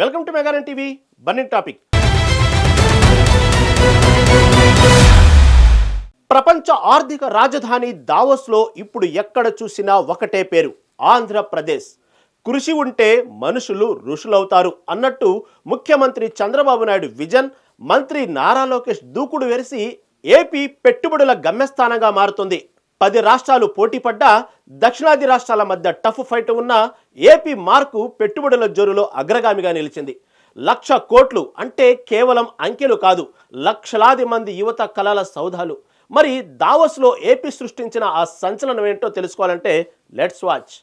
Welcome to మెగానన్ TV. Burning topic. ప్రపంచ ఆర్థిక రాజధాని దావోస్లో ఇప్పుడు ఎక్కడ చూసినా ఒకటే పేరు, ఆంధ్రప్రదేశ్. కృషి ఉంటే మనుషులు ఋషులవుతారు అన్నట్టు ముఖ్యమంత్రి చంద్రబాబు నాయుడు విజన్, మంత్రి నారా లోకేష్ దూకుడు వెరిసి ఏపీ పెట్టుబడుల గమ్యస్థానంగా మారుతుంది. 10 రాష్ట్రాలు పోటీపడ్డా దక్షిణాది రాష్ట్రాల మధ్య టఫ్ ఫైట్ ఉన్న ఏపీ మార్కు పెట్టుబడుల జోరులో అగ్రగామిగా నిలిచింది. 1,00,000 కోట్లు అంటే కేవలం అంకెలు కాదు, లక్షలాది మంది యువత కలల సౌధాలు. మరి దావోస్లో ఏపీ సృష్టించిన ఆ సంచలనం ఏంటో తెలుసుకోవాలంటే లెట్స్ వాచ్.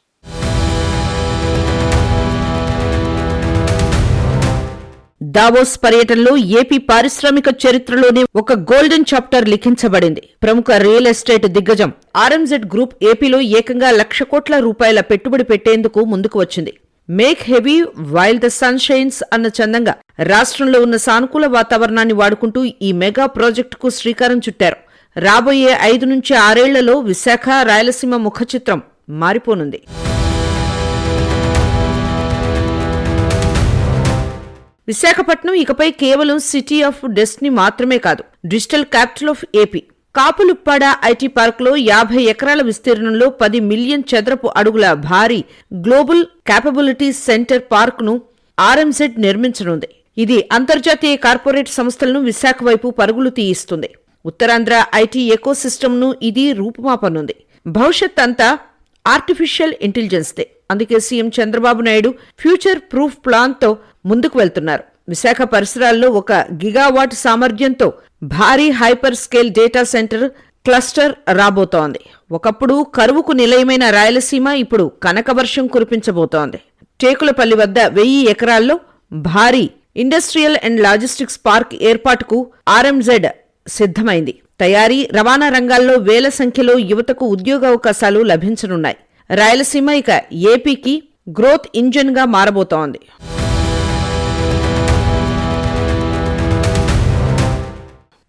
దావోస్ పర్యటనలో ఏపీ పారిశ్రామిక చరిత్రలోనే ఒక గోల్డెన్ చాప్టర్ లిఖించబడింది. ప్రముఖ రియల్ ఎస్టేట్ దిగ్గజం ఆర్ఎంజెడ్ గ్రూప్ ఏపీలో ఏకంగా 1,00,000 కోట్ల రూపాయల పెట్టుబడి పెట్టేందుకు ముందుకు వచ్చింది. Make hay while the sun shines అన్న చందంగా రాష్ట్రంలో ఉన్న సానుకూల వాతావరణాన్ని వాడుకుంటూ ఈ మెగా ప్రాజెక్టుకు శ్రీకారం చుట్టారు. రాబోయే 5 నుంచి 6 ఏళ్లలో విశాఖ, రాయలసీమ ముఖచిత్రం మారిపోనుంది. విశాఖపట్నం ఇకపై కేవలం సిటీ ఆఫ్ డెస్టినీ మాత్రమే కాదు, digital capital of AP. Kapuluppada IT పార్క్లో 50 ఎకరాల విస్తీర్ణంలో 10 మిలియన్ చదరపు అడుగుల భారీ గ్లోబల్ క్యాపబిలిటీ సెంటర్ పార్క్ను ఆర్ఎంజెడ్ నిర్మించనుంది. ఇది అంతర్జాతీయ కార్పొరేట్ సంస్థలను విశాఖ వైపు పరుగులు తీయిస్తుంది. ఉత్తరాంధ్ర ఐటీ ఎకోసిస్టమ్ను ఇది రూపుమాపనుంది. భవిష్యత్ అంతా ఆర్టిఫిషియల్ ఇంటెలిజెన్స్దే. అందుకే CM Chandrababu Naidu future proof ప్లాన్తో ముందుకు వెళ్తున్నారు. విశాఖ పరిసరాల్లో 1 గిగావాట్ సామర్థ్యంతో భారీ hyper scale data centre cluster రాబోతోంది. ఒకప్పుడు కరువుకు నిలయమైన రాయలసీమ ఇప్పుడు కనకవర్షం కురిపించబోతోంది. టేకులపల్లి వద్ద 1000 ఎకరాల్లో భారీ ఇండస్ట్రియల్ అండ్ లాజిస్టిక్స్ పార్క్ ఏర్పాటుకు ఆర్ఎంజెడ్ సిద్ధమైంది. తయారీ, రవాణా రంగాల్లో వేల సంఖ్యలో యువతకు ఉద్యోగావకాశాలు లభించనున్నాయి. రాయలసీమ ఇక ఏపీకి గ్రోత్ ఇంజిన్ గా మారబోతోంది.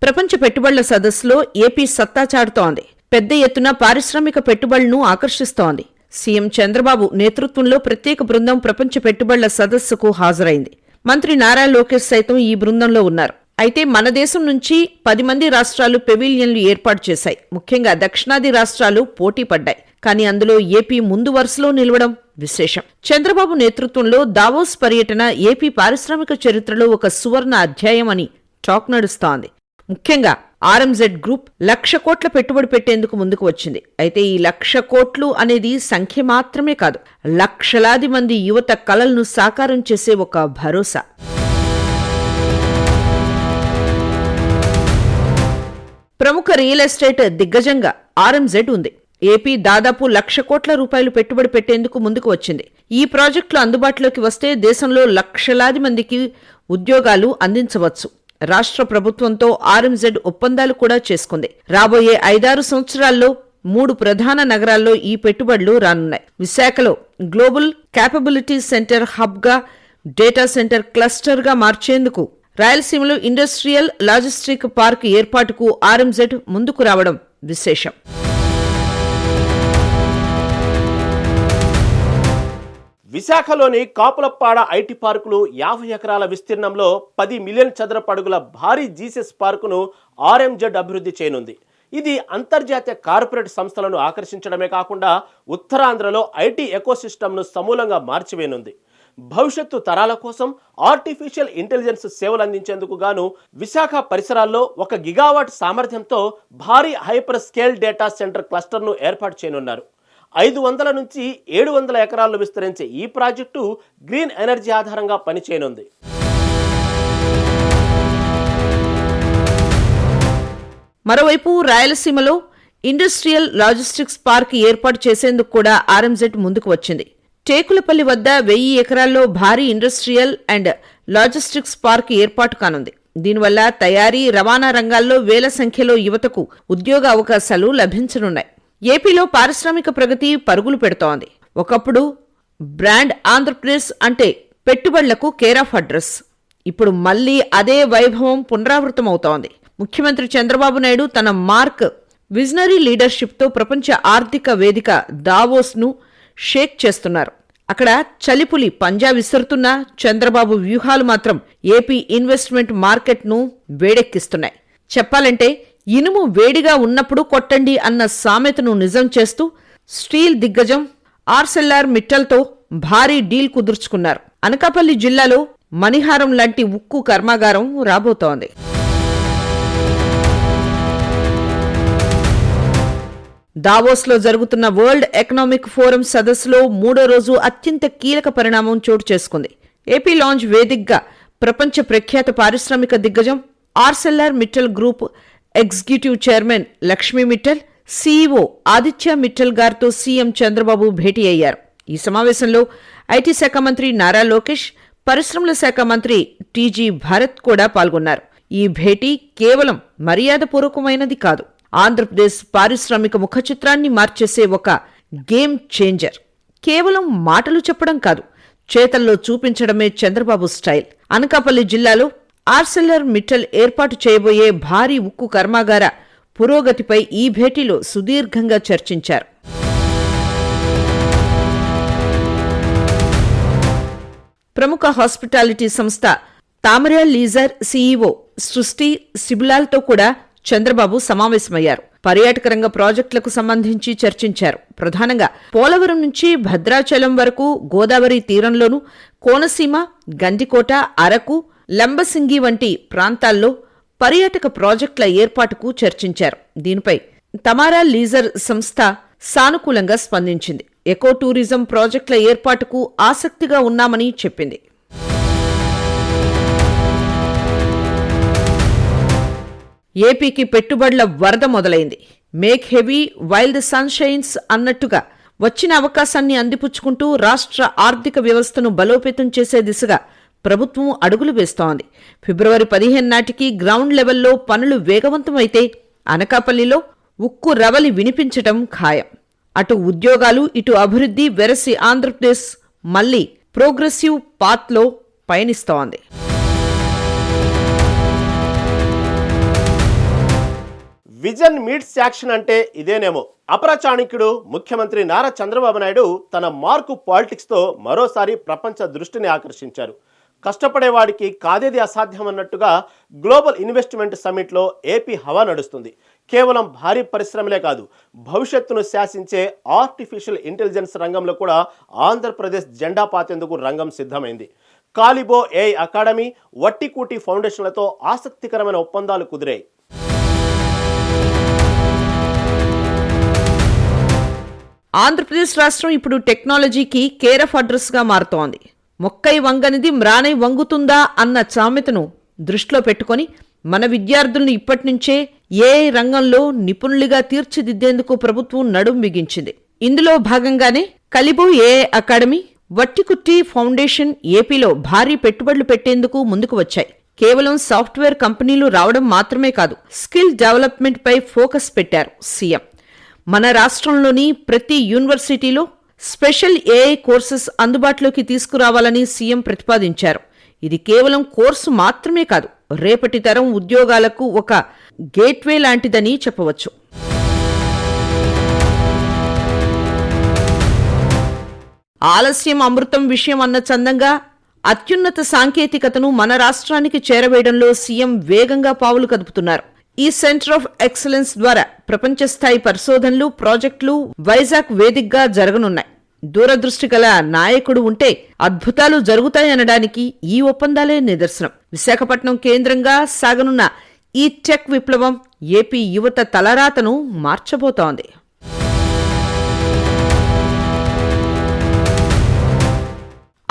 ప్రపంచ పెట్టుబడుల సదస్సులో ఏపీ సత్తా చాటుతోంది. పెద్ద ఎత్తున పారిశ్రామిక పెట్టుబడులను ఆకర్షిస్తోంది. సీఎం చంద్రబాబు నేతృత్వంలో ప్రత్యేక బృందం ప్రపంచ పెట్టుబడుల సదస్సుకు హాజరైంది. మంత్రి నారా లోకేష్ సైతం ఈ బృందంలో ఉన్నారు. అయితే మన దేశం నుంచి 10 మంది రాష్ట్రాలు పెవిలియన్లు ఏర్పాటు చేశాయి. ముఖ్యంగా దక్షిణాది రాష్ట్రాలు పోటీ పడ్డాయి. కానీ అందులో ఏపీ ముందు వరుసలో నిలవడం విశేషం. చంద్రబాబు నేతృత్వంలో దావోస్ పర్యటన ఏపీ పారిశ్రామిక చరిత్రలో ఒక సువర్ణ అధ్యాయం అని టాక్ నడుస్తోంది. ముఖ్యంగా ఆర్ఎంజెడ్ గ్రూప్ 1,00,000 కోట్ల పెట్టుబడి పెట్టేందుకు ముందుకు వచ్చింది. అయితే ఈ 1,00,000 కోట్లు అనేది సంఖ్య మాత్రమే కాదు, లక్షలాది మంది యువత కలలను సాకారం చేసే ఒక భరోసా. ప్రముఖ రియల్ ఎస్టేట్ దిగ్గజంగా ఆర్ఎంజెడ్ ఉంది. ఏపీ దాదాపు 1,00,000 కోట్ల రూపాయలు పెట్టుబడి పెట్టేందుకు ముందుకు వచ్చింది. ఈ ప్రాజెక్టులు అందుబాటులోకి వస్తే దేశంలో లక్షలాది మందికి ఉద్యోగాలు అందించవచ్చు. రాష్ట్ర ప్రభుత్వంతో ఆర్ఎంజెడ్ ఒప్పందాలు కూడా చేసుకుంది. రాబోయే 5-6 సంవత్సరాల్లో 3 ప్రధాన నగరాల్లో ఈ పెట్టుబడులు రానున్నాయి. విశాఖలో గ్లోబల్ క్యాపబిలిటీ సెంటర్ హబ్గా, డేటా సెంటర్ క్లస్టర్గా మార్చేందుకు, రాయలసీమలో ఇండస్ట్రియల్ లాజిస్టిక్ పార్క్ ఏర్పాటుకు ఆర్ఎంజెడ్ ముందుకు రావడం విశేషం. విశాఖలోని కాపులప్పాడ ఐటీ పార్కులు 50 ఎకరాల విస్తీర్ణంలో 10 మిలియన్ చదరపు అడుగుల భారీ జీసెస్ పార్కును ఆర్ఎంజెడ్ అభివృద్ధి చేయనుంది. ఇది అంతర్జాతీయ కార్పొరేట్ సంస్థలను ఆకర్షించడమే కాకుండా ఉత్తరాంధ్రలో ఐటీ ఎకోసిస్టమ్ను సమూలంగా మార్చివేయనుంది. భవిష్యత్తు తరాల కోసం ఆర్టిఫిషియల్ ఇంటెలిజెన్స్ సేవలు అందించేందుకు గాను విశాఖ పరిసరాల్లో 1 గిగావాట్ సామర్థ్యంతో భారీ హైపర్ స్కేల్ డేటా సెంటర్ క్లస్టర్ను ఏర్పాటు చేయనున్నారు. 500 నుంచి 700 ఎకరాల్లో విస్తరించే ఈ ప్రాజెక్టు గ్రీన్ ఎనర్జీ ఆధారంగా పనిచేయనుంది. మరోవైపు రాయలసీమలో ఇండస్ట్రియల్ లాజిస్టిక్స్ పార్క్ ఏర్పాటు చేసేందుకు కూడా ఆర్ఎంజెడ్ ముందుకు వచ్చింది. టేకులపల్లి వద్ద 1000 ఎకరాల్లో భారీ ఇండస్ట్రియల్ అండ్ లాజిస్టిక్స్ పార్క్ ఏర్పాటు కానుంది. దీనివల్ల తయారీ, రవాణా రంగాల్లో వేల సంఖ్యలో యువతకు ఉద్యోగ అవకాశాలు లభించనున్నాయి. ఏపీలో పారిశ్రామిక ప్రగతి పరుగులు పెడుతోంది. ఒకప్పుడు బ్రాండ్ ఆంధ్రప్రదేశ్ అంటే పెట్టుబడులకు కేర్ ఆఫ్ అడ్రస్. ఇప్పుడు మళ్లీ అదే వైభవం పునరావృతమవుతోంది. ముఖ్యమంత్రి చంద్రబాబు నాయుడు తన మార్క్ విజనరీ లీడర్షిప్తో ప్రపంచ ఆర్థిక వేదిక దావోస్ను షేక్ చేస్తున్నారు. అక్కడ చలిపులి పంజా విసురుతున్నా చంద్రబాబు వ్యూహాలు మాత్రం ఏపీ ఇన్వెస్ట్మెంట్ మార్కెట్ను వేడెక్కిస్తున్నాయి. చెప్పాలంటే ఇనుము వేడిగా ఉన్నప్పుడు కొట్టండి అన్న సామెతను నిజం చేస్తూ స్టీల్ దిగ్గజం ఆర్సెల్ఆర్ మిట్టల్తో భారీ డీల్ కుదుర్చుకున్నారు. అనకాపల్లి జిల్లాలో మణిహారం లాంటి ఉక్కు కర్మాగారం రాబోతోంది. దావోస్లో జరుగుతున్న వరల్డ్ ఎకనామిక్ ఫోరం సదస్సులో 3వ రోజు అత్యంత కీలక పరిణామం చోటు చేసుకుంది. ఏపీ లాంచ్ వేదికగా ప్రపంచ ప్రఖ్యాత పారిశ్రామిక దిగ్గజం ఆర్సెల్ఆర్ Mittal group executive chairman Lakshmi Mittal, CEO Aditya Mittal గారితో సీఎం చంద్రబాబు భేటీ అయ్యారు. ఈ సమావేశంలో ఐటీ శాఖ మంత్రి నారా లోకేష్, పరిశ్రమల శాఖ మంత్రి టీజీ భరత్ కూడా పాల్గొన్నారు. ఈ భేటీ కేవలం మర్యాదపూర్వకమైనది కాదు, ఆంధ్రప్రదేశ్ పారిశ్రామిక ముఖచిత్రాన్ని మార్చేసే ఒక గేమ్ చేంజర్. కేవలం మాటలు చెప్పడం కాదు, చేతల్లో చూపించడమే చంద్రబాబు స్టైల్. అనకాపల్లి జిల్లాలో ఆర్సెల్ఆర్ మిట్టల్ ఏర్పాటు చేయబోయే భారీ ఉక్కు కర్మాగార పురోగతిపై ఈ భేటీలో సుదీర్ఘంగా చర్చించారు. ప్రముఖ హాస్పిటాలిటీ సంస్థ తామరా లీజర్ సీఈఓ సృష్టి సిబులాల్తో కూడా చంద్రబాబు సమావేశమయ్యారు. పర్యాటక రంగ ప్రాజెక్టులకు సంబంధించి చర్చించారు. ప్రధానంగా పోలవరం నుంచి భద్రాచలం వరకు గోదావరి తీరంలోనూ, కోనసీమ, గండికోట, అరకు, లంబసింగి వంటి ప్రాంతాల్లో పర్యాటక ప్రాజెక్టుల ఏర్పాటుకు చర్చించారు. దీనిపై తమారా లీజర్ సంస్థ సానుకూలంగా స్పందించింది. ఎకో టూరిజం ప్రాజెక్టుల ఏర్పాటుకు ఆసక్తిగా ఉన్నామని చెప్పింది. ఏపీకి పెట్టుబడుల వరద మొదలైంది. Make hay while the sun shines అన్నట్టుగా వచ్చిన అవకాశాన్ని అందిపుచ్చుకుంటూ రాష్ట్ర ఆర్థిక వ్యవస్థను బలోపేతం చేసే దిశగా ప్రభుత్వం అడుగులు వేస్తోంది. ఫిబ్రవరి 15 నాటికి గ్రౌండ్ లెవెల్లో పనులు వేగవంతమైతే అనకాపల్లిలో ఉక్కు రవలి వినిపించటం ఖాయం. అటు ఉద్యోగాలు, ఇటు అభివృద్ధి వెరసి ఆంధ్రప్రదేశ్ మళ్లీ ప్రోగ్రెసివ్ పాత్లో పయనిస్తోంది. విజన్ మీట్స్ యాక్షన్ అంటే ఇదేనేమో. అపర చాణక్యుడు ముఖ్యమంత్రి నారా చంద్రబాబు నాయుడు తన మార్కు పాలిటిక్స్తో మరోసారి ప్రపంచ దృష్టిని ఆకర్షించారు. కష్టపడేవాడికి కాదేది అసాధ్యం అన్నట్టుగా గ్లోబల్ ఇన్వెస్ట్మెంట్ సమ్మిట్లో ఏపీ హవా నడుస్తుంది. కేవలం భారీ పరిశ్రమలే కాదు, భవిష్యత్తును శాసించే ఆర్టిఫిషియల్ ఇంటెలిజెన్స్ రంగంలో కూడా ఆంధ్రప్రదేశ్ జెండా పాతేందుకు రంగం సిద్ధమైంది. కాలిబో ఏఐ అకాడమీ, వట్టికూటి ఫౌండేషన్లతో ఆసక్తికరమైన ఒప్పందాలు కుదిరాయి. ఆంధ్రప్రదేశ్ రాష్ట్రం ఇప్పుడు టెక్నాలజీకి కేర్ ఆఫ్ అడ్రస్ గా మారుతోంది. మొక్కై వంగనిది మ్రానై వంగుతుందా అన్న సామెతను దృష్టిలో పెట్టుకుని మన విద్యార్థులను ఇప్పటినుంచే ఏఐ రంగంలో నిపుణులుగా తీర్చిదిద్దేందుకు ప్రభుత్వం నడుం బిగించింది. ఇందులో భాగంగానే కలిబో ఏఐ అకాడమీ, వట్టికుట్టి ఫౌండేషన్ ఏపీలో భారీ పెట్టుబడులు పెట్టేందుకు ముందుకు వచ్చాయి. కేవలం సాఫ్ట్వేర్ కంపెనీలు రావడం మాత్రమే కాదు, స్కిల్ డెవలప్మెంట్ పై ఫోకస్ పెట్టారు సీఎం. మన రాష్ట్రంలోని ప్రతి యూనివర్సిటీలో స్పెషల్ ఏఐ కోర్సెస్ అందుబాటులోకి తీసుకురావాలని సీఎం ప్రతిపాదించారు. ఇది కేవలం కోర్సు మాత్రమే కాదు, రేపటి తరం ఉద్యోగాలకు ఒక గేట్వే లాంటిదని చెప్పవచ్చు. ఆలస్యం అమృతం విషయం అన్న చందంగా అత్యున్నత సాంకేతికతను మన రాష్ట్రానికి చేరవేయడంలో సీఎం వేగంగా పావులు కదుపుతున్నారు. ఈ సెంటర్ ఆఫ్ ఎక్సలెన్స్ ద్వారా ప్రపంచ స్థాయి పరిశోధనలు, ప్రాజెక్టులు వైజాగ్ వేదికగా జరగనున్నాయి. దూరదృష్టి గల నాయకుడు ఉంటే అద్భుతాలు జరుగుతాయనడానికి ఈ ఒప్పందాలే నిదర్శనం. విశాఖపట్నం కేంద్రంగా సాగనున్న ఈ టెక్ విప్లవం ఏపీ యువత తలరాతను మార్చబోతోంది.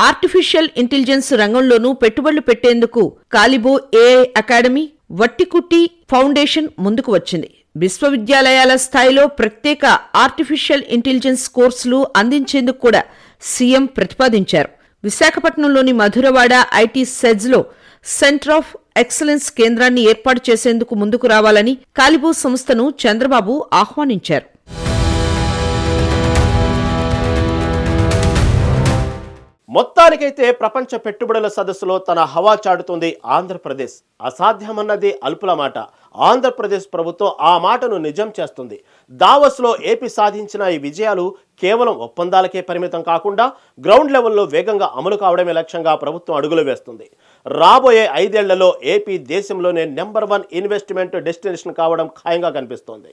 ఆర్టిఫిషియల్ ఇంటెలిజెన్స్ రంగంలోనూ పెట్టుబడులు పెట్టేందుకు కాలిబో ఏఐ అకాడమీ, వట్టికుట్టి ఫౌండేషన్ ముందుకు వచ్చింది. విశ్వవిద్యాలయాల స్థాయిలో ప్రత్యేక ఆర్టిఫిషియల్ ఇంటెలిజెన్స్ కోర్సులు అందించేందుకు కూడా సీఎం ప్రతిపాదించారు. విశాఖపట్నంలోని మధురవాడ ఐటీ సెజ్లో సెంటర్ ఆఫ్ ఎక్సలెన్స్ కేంద్రాన్ని ఏర్పాటు చేసేందుకు ముందుకు రావాలని కాలిబో సంస్థను చంద్రబాబు ఆహ్వానించారు. మొత్తానికైతే ప్రపంచ పెట్టుబడుల సదస్సులో తన హవా చాటుతుంది ఆంధ్రప్రదేశ్. అసాధ్యమన్నది అల్పుల మాట. ఆంధ్రప్రదేశ్ ప్రభుత్వం ఆ మాటను నిజం చేస్తుంది. దావోస్లో ఏపీ సాధించిన ఈ విజయాలు కేవలం ఒప్పందాలకే పరిమితం కాకుండా గ్రౌండ్ లెవెల్లో వేగంగా అమలు కావడమే లక్ష్యంగా ప్రభుత్వం అడుగులు వేస్తుంది. రాబోయే 5 ఏళ్లలో ఏపీ దేశంలోనే నెంబర్ 1 ఇన్వెస్ట్మెంట్ డెస్టినేషన్ కావడం ఖాయంగా కనిపిస్తోంది.